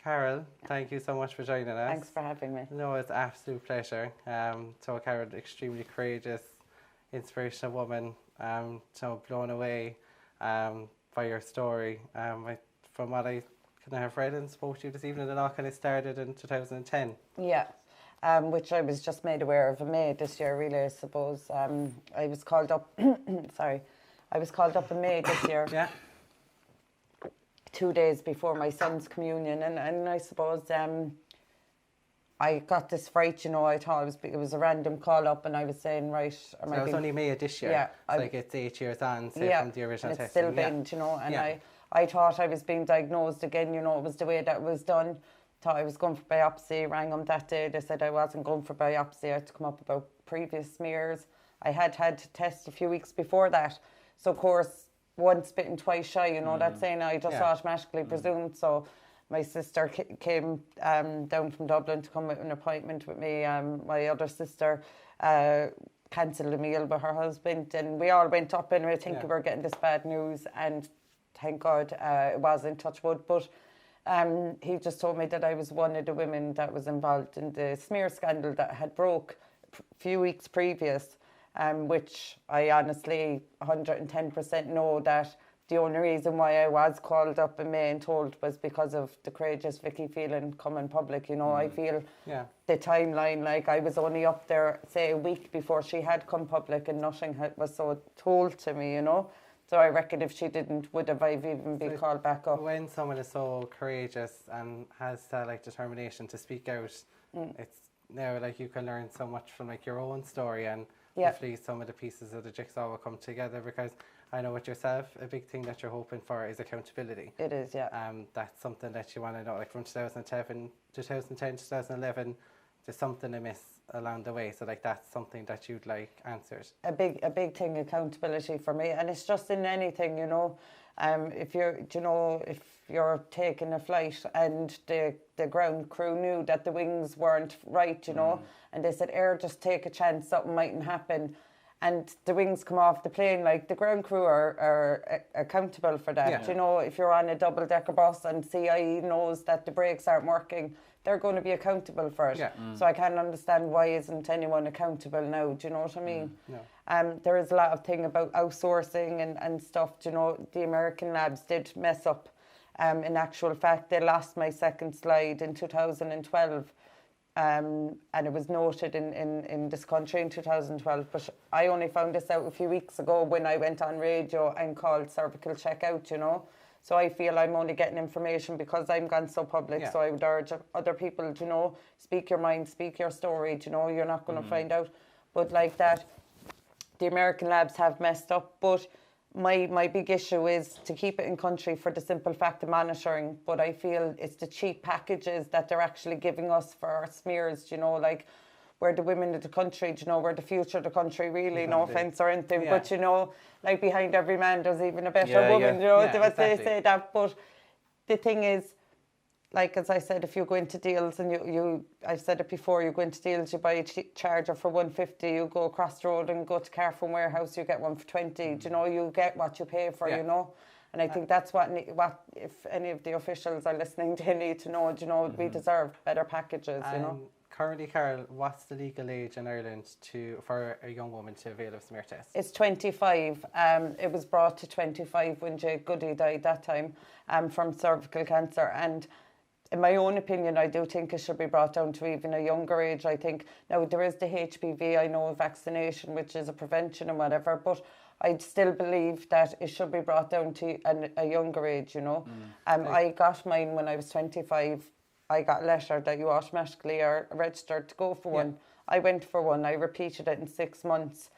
Carol, thank you so much for joining us. Thanks for having me. No, it's an absolute pleasure. So Carol, extremely courageous, inspirational woman. So blown away by your story. From what I kind of have read and spoke to you this evening, it all kind of started in 2010. Yeah, which I was just made aware of in May this year, really, I suppose. I was called up, sorry, I was called up in May this year. Yeah. 2 days before my son's communion, and I suppose I got this fright, you know. I thought it was a random call up, and I was saying, right, So it was only May of this year. Yeah, it's like it's 8 years on, say, from the original and it's testing. still been, you know, and I thought I was being diagnosed again, you know. It was the way that it was done. Thought I was going for biopsy, rang them that day. They said I wasn't going for biopsy. I had to come up about previous smears. I had to test a few weeks before that. So, of course, once bitten, twice shy, you know, that saying, I just automatically presumed. So my sister came down from Dublin to come with an appointment with me. My other sister cancelled a meal with her husband, and we all went up and we think we were getting this bad news, and thank God it wasn't, touch wood. But he just told me that I was one of the women that was involved in the smear scandal that had broke a few weeks previous. Which I honestly 110% know that the only reason why I was called up in May and told was because of the courageous Vicky feeling coming public, you know. I feel the timeline, like I was only up there, say, a week before she had come public, and nothing was so told to me, you know. So I reckon if she didn't, would have I even been called back up. When someone is so courageous and has that like determination to speak out, it's now like you can learn so much from like your own story, and hopefully some of the pieces of the jigsaw will come together, because I know with yourself, a big thing that you're hoping for is accountability. It is, yeah. That's something that you want to know, like from 2010, 2011, there's something amiss along the way. So like that's something that you'd like answered. A big thing, accountability for me, and it's just in anything, you know. If you're taking a flight and the ground crew knew that the wings weren't right, you know, and they said, just take a chance, something mightn't happen, and the wings come off the plane, like the ground crew are accountable for that. You know, if you're on a double-decker bus and CIE knows that the brakes aren't working, they're going to be accountable for it. So I can't understand why isn't anyone accountable now, do you know what I mean? There is a lot of thing about outsourcing and stuff, do you know. The American labs did mess up. In actual fact, they lost my second slide in 2012. And it was noted in this country in 2012, but I only found this out a few weeks ago when I went on radio and called cervical checkout, you know. So I feel I'm only getting information because I'm gone so public. So I would urge other people, you know, speak your mind, speak your story, you know. You're not going to find out. But like that, the American labs have messed up, but my big issue is to keep it in country for the simple fact of monitoring. But I feel it's the cheap packages that they're actually giving us for our smears, you know, like we're the women of the country, you know, we're the future of the country, really, no offence or anything, but you know, like behind every man there's even a better woman, you know, they say that. But the thing is, like as I said, if you go into deals and I've said it before, you go into deals, you buy a charger for 150, you go across the road and go to Carphone Warehouse, you get one for 20, you know, you get what you pay for, you know. And I think that's what if any of the officials are listening, they need to know, you know, we deserve better packages, you know. Currently, Carol, what's the legal age in Ireland for a young woman to avail of smear test? It's 25. It was brought to 25 when Jade Goody died that time from cervical cancer. And in my own opinion, I do think it should be brought down to even a younger age. I think now there is the HPV, I know, vaccination, which is a prevention and whatever, but I'd still believe that it should be brought down to a younger age, you know. I got mine when I was 25. I got a letter that you automatically are registered to go for one. I went for one. I repeated it in 6 months.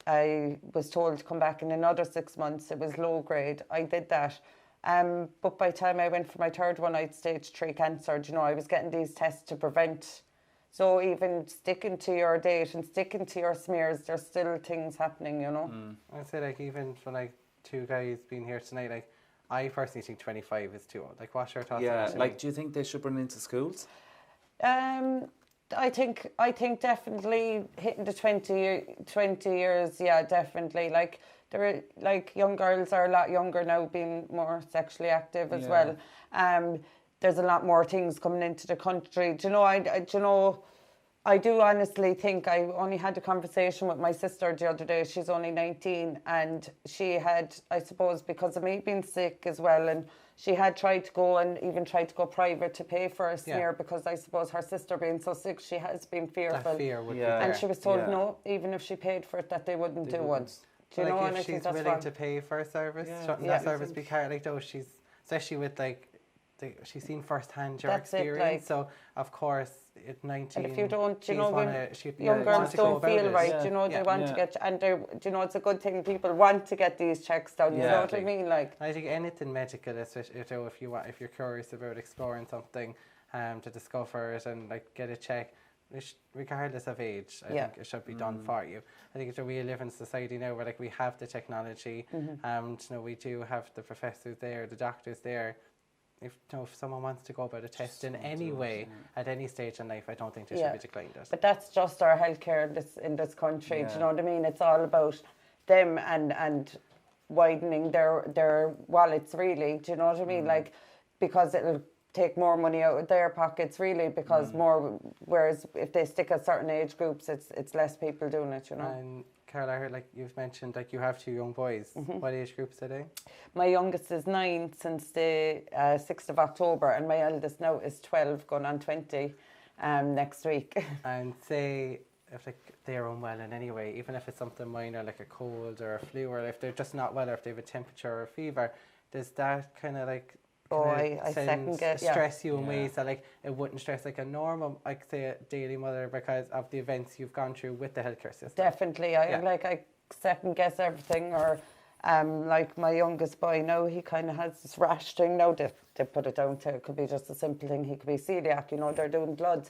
I was told to come back in another 6 months. It was low grade. I did that. But by the time I went for my third one, I had stage 3 cancer. You know, I was getting these tests to prevent. So even sticking to your date and sticking to your smears, there's still things happening, you know. I'd say, like, even for, like, two guys being here tonight, like, I personally think 25 is too old. Like, what's your thoughts on that? Like, do you think they should bring it into schools? I think definitely hitting the 20 years, yeah, definitely. Like, young girls are a lot younger now, being more sexually active as well. there's a lot more things coming into the country. Do you know, I do honestly think I only had a conversation with my sister the other day. She's only 19, and she had, I suppose, because of me being sick as well, and she had tried to go and even tried to go private to pay for a smear because I suppose her sister being so sick, she has been fearful. That fear would be And there. she was told no, even if she paid for it, that they wouldn't do one. Do you know? Like And I if think she's that's willing wrong. to pay for a service, shouldn't that service be carried? Like though she's, especially with like, she's seen firsthand your That's it, experience. like- So of course, at 19, And if you don't, you know, when young want girls to go don't about feel it. right, you know, they want to get, and they, you know, it's a good thing people want to get these checks done. You know what I mean? Like, I think anything medical, especially if you're curious about exploring something, to discover it and like get a check, regardless of age, I think it should be done for you. I think we live in a society now where like we have the technology, and you know, we do have the professors there, the doctors there. If someone wants to go about a test in any way at any stage in life, I don't think they should be declined it. But that's just our healthcare in this country. Do you know what I mean? It's all about them and widening their wallets, really. Do you know what I mean? Like, because it'll take more money out of their pockets, really, because more. Whereas if they stick at certain age groups, it's less people doing it. You know. And Carol, I heard like you've mentioned like you have 2 young boys. What age groups are they? My youngest is 9 since the 6th of October, and my eldest now is 12, going on 20 next week. And say if like they're unwell in any way, even if it's something minor like a cold or a flu, or if they're just not well, or if they have a temperature or a fever, does that kind of like I second guess, stress you in ways that like it wouldn't stress like a normal, like say a daily mother, because of the events you've gone through with the healthcare system? Definitely, I second guess everything. Or like my youngest boy now, he kind of has this rash thing now. They put it down to, it could be just a simple thing. He could be celiac, you know, they're doing bloods,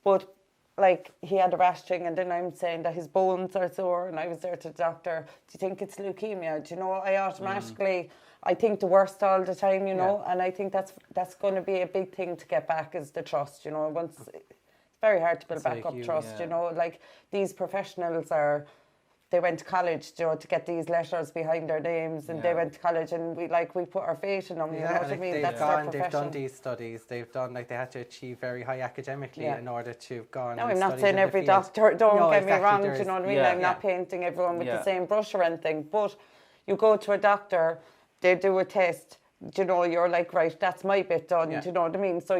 but like he had a rash thing, and then I'm saying that his bones are sore, and I was there to the doctor. Do you think it's leukemia? Do you know? I automatically. I think the worst all the time, you know, and I think that's going to be a big thing to get back, is the trust, you know. Once it's very hard to build back up trust, you know. Like these professionals they went to college, you know, to get these letters behind their names, and they went to college, and we put our faith in them, you know what I mean? That's their profession. They've done these studies, they've done, like, they had to achieve very high academically in order to go on. No, I'm not saying every doctor, don't get me wrong, do you know what I mean? I'm not painting everyone with the same brush or anything, but you go to a doctor, they do a test, you know, you're like, right, that's my bit done, do you know what I mean? So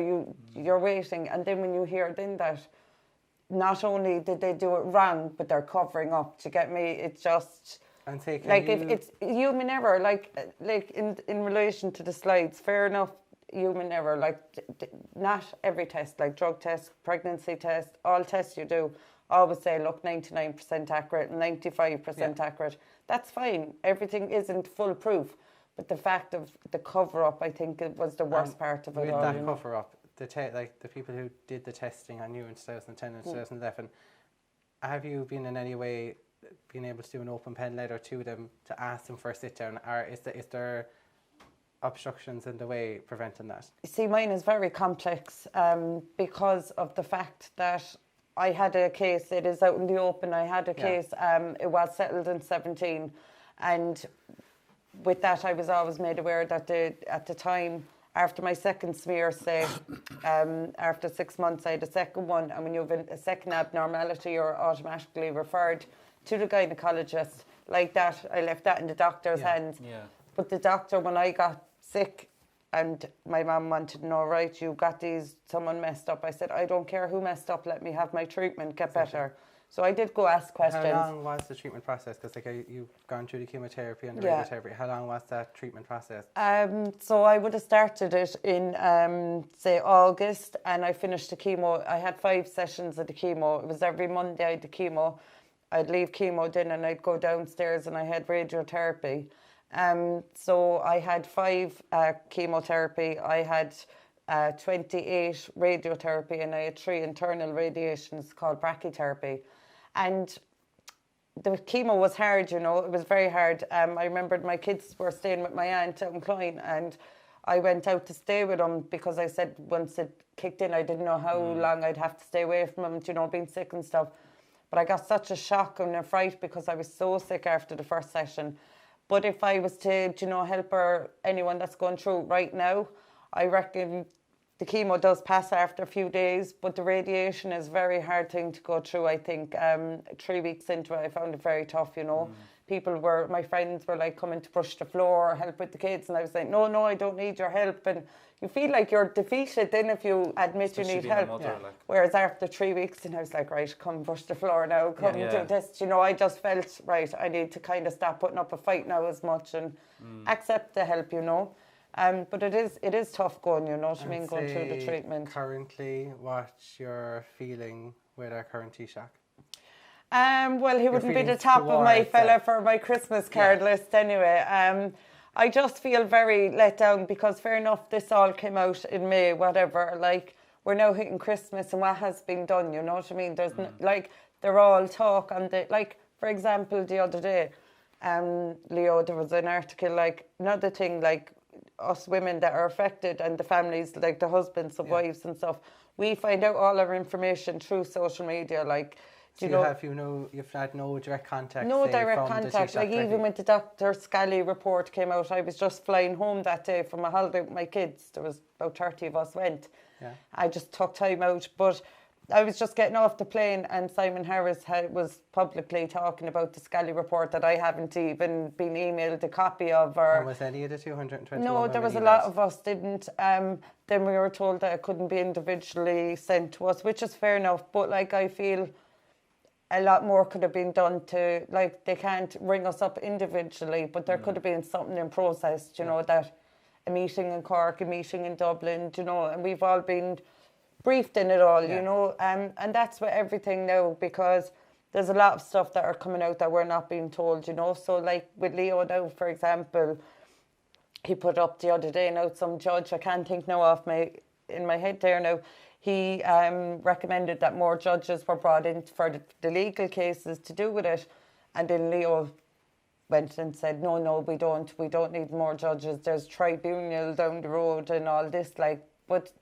you're waiting, and then when you hear then that not only did they do it wrong, but they're covering up, do you get me? It's just, and say, like, if it's human error, like in relation to the slides, fair enough, human error, like not every test, like drug test, pregnancy test, all tests you do, always say, look, 99% accurate, 95% accurate. That's fine. Everything isn't foolproof. But the fact of the cover-up, I think, it was the worst part of it all. With that cover-up, the people who did the testing on you in 2010 and 2011, have you been in any way been able to do an open pen letter to them to ask them for a sit-down? Or is there obstructions in the way preventing that? See, mine is very complex because of the fact that I had a case, it is out in the open, I had a case, it was settled in 17, and with that, I was always made aware that at the time, after my second smear, say, after 6 months, I had a second one, and when you have a second abnormality, you're automatically referred to the gynecologist. Like that, I left that in the doctor's hands. Yeah. But the doctor, when I got sick, and my mum wanted to know, right, you got someone messed up. I said, I don't care who messed up, let me have my treatment, get better. So I did go ask questions. How long was the treatment process? Because like you've gone through the chemotherapy and the radiotherapy. How long was that treatment process? So I would have started it in, say, August, and I finished the chemo. I had 5 sessions of the chemo. It was every Monday I had the chemo. I'd leave chemo then, and I'd go downstairs, and I had radiotherapy. So I had 5 chemotherapy. I had 28 radiotherapy, and I had 3 internal radiations called brachytherapy. And the chemo was hard, you know, it was very hard. I remembered my kids were staying with my aunt out in Clyne, and I went out to stay with them because I said once it kicked in, I didn't know how long I'd have to stay away from them, you know, being sick and stuff. But I got such a shock and a fright because I was so sick after the first session. But if I was to, you know, help anyone that's going through right now, I reckon the chemo does pass after a few days, but the radiation is a very hard thing to go through, I think. 3 weeks into it, I found it very tough, you know. My friends were like coming to brush the floor or help with the kids, and I was like, no, I don't need your help. And you feel like you're defeated then if you admit Especially you need being a help. mother, Whereas after 3 weeks, and I was like, right, come brush the floor now, come do this. You know, I just felt, right, I need to kind of stop putting up a fight now as much and accept the help, you know. But it is tough going, you know what I mean, going through the treatment. Currently, what's your feeling with our current Taoiseach? Well, he wouldn't be the top of my fella for my Christmas card list anyway. I just feel very let down because fair enough, this all came out in May, whatever, like, we're now hitting Christmas and what has been done, you know what I mean? There's like, they're all talk on the, like, for example, the other day, Leo, there was an article, like, another thing, like, us women that are affected and the families, like the husbands of wives and stuff, we find out all our information through social media, like, you've had no direct contact? No direct contact. Like even when the Dr. Scally report came out, I was just flying home that day from a holiday with my kids. There was about 30 of us went. Yeah. I just took time out, but I was just getting off the plane and Simon Harris was publicly talking about the Scally report that I haven't even been emailed a copy of. And was any of the 221? No, there was a lot of us didn't. Then we were told that it couldn't be individually sent to us, which is fair enough. But like, I feel a lot more could have been done to, like, they can't ring us up individually, but there could have been something in process, you know, that a meeting in Cork, a meeting in Dublin, you know, and we've all been briefed in it all, you know, and that's with everything now, because there's a lot of stuff that are coming out that we're not being told, you know. So like with Leo now, for example, he put up the other day now, some judge, I can't think now in my head there now, he recommended that more judges were brought in for the legal cases to do with it, and then Leo went and said, no, we don't need more judges, there's tribunal down the road and all this, like, but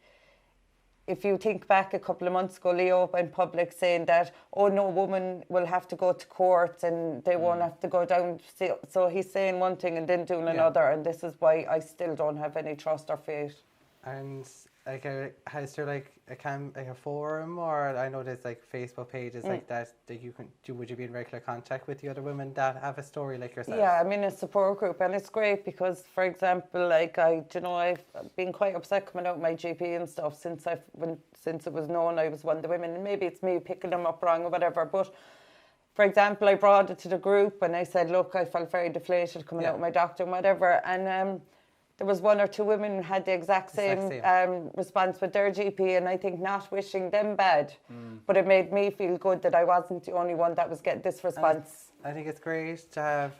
if you think back a couple of months ago, Leo went public saying that, oh, no woman will have to go to court and they won't have to go down. So he's saying one thing and then doing another, and this is why I still don't have any trust or faith. And like, has there like a forum, or I know there's like Facebook pages like that you can do? Would you be in regular contact with the other women that have a story like yourself? Yeah, I'm in a support group, and it's great because, for example, like I've been quite upset coming out with my GP and stuff since it was known I was one of the women, and maybe it's me picking them up wrong or whatever, but. For example, I brought it to the group and I said, look, I felt very deflated coming out with my doctor and whatever, and there was one or two women who had the exact same response with their GP, and I think not wishing them bad, but it made me feel good that I wasn't the only one that was getting this response. I think it's great to have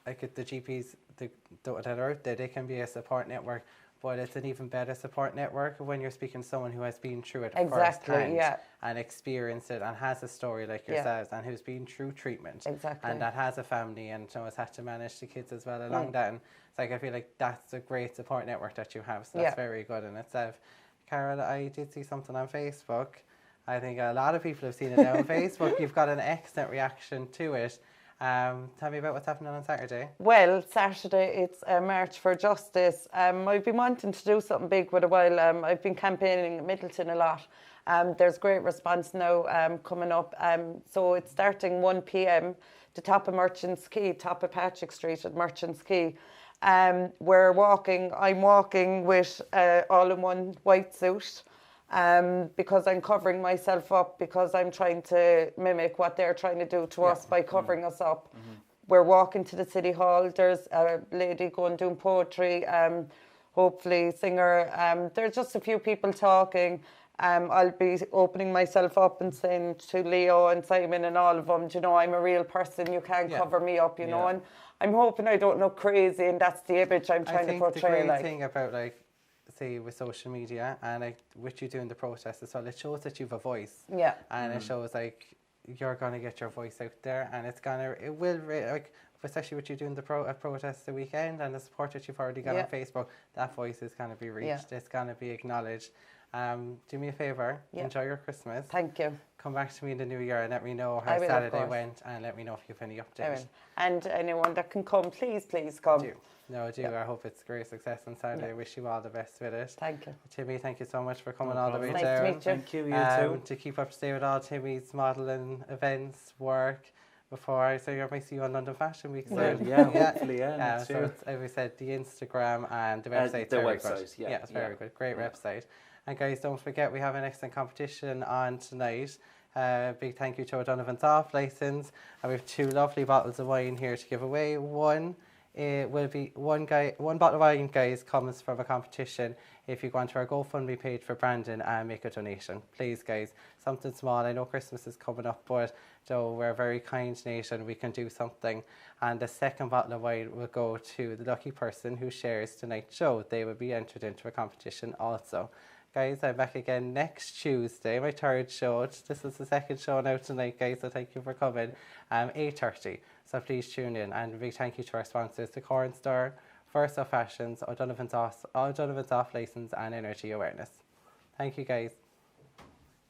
like the GPs that are out there. They can be a support network, but it's an even better support network when you're speaking to someone who has been through it firsthand and experienced it and has a story like yourselves and who's been through treatment and that has a family and has had to manage the kids as well along that. And it's like, I feel like that's a great support network that you have, so that's very good in itself. Carol, I did see something on Facebook. I think a lot of people have seen it now on Facebook. You've got an excellent reaction to it. Tell me about what's happening on Saturday. Well, Saturday it's a March for Justice. I've been wanting to do something big for a while. I've been campaigning in Middleton a lot. There's great response now coming up. So it's starting 1 p.m. the top of Merchants Quay, top of Patrick Street at Merchants Quay. I'm walking with all in one white suit. Because I'm covering myself up, because I'm trying to mimic what they're trying to do to us by covering us up. We're walking to the City Hall. There's a lady going doing poetry, hopefully singer. There's just a few people talking. I'll be opening myself up and saying to Leo and Simon and all of them, you know, I'm a real person, you can't cover me up, you know, and I'm hoping I don't look crazy, and that's the image I'm trying to portray. I think the great thing about, like, say with social media and like with you doing the protest as well, it shows that you've a voice. Yeah. And it shows like you're gonna get your voice out there, and it will like, especially with you doing the protest the weekend and the support that you've already got on Facebook, that voice is gonna be reached. It's gonna be acknowledged. Do me a favour, enjoy your Christmas. Thank you. Come back to me in the new year and let me know how Saturday went, and let me know if you have any updates. And anyone that can come, please come. I hope it's great success on Saturday. I wish you all the best with it. Thank you. Timmy, thank you so much for coming all the way down. Nice to meet you. Thank you, you too. To keep up to date with all Timmy's modelling events, work, before I might see you on London Fashion Week soon. Hopefully, next so year. it's, as we said, the Instagram and the website. The very website, good. yeah. It's very good. Great website. And guys, don't forget, we have an excellent competition on tonight. Big thank you to O'Donovan's Off Lawsons. And we have 2 lovely bottles of wine here to give away. One will be one bottle of wine, guys, comes from a competition. If you go onto our GoFundMe page for Brandon and make a donation, please, guys, something small. I know Christmas is coming up, but Joe, we're a very kind nation. We can do something. And the second bottle of wine will go to the lucky person who shares tonight's show. They will be entered into a competition also. Guys, I'm back again next Tuesday, my 3rd show. This is the 2nd show now tonight, guys, so thank you for coming. 8:30, so please tune in. And a big thank you to our sponsors, the Corn Store, Verso Fashions, O'Donovan's Off Lawsons, and Energy Awareness. Thank you, guys.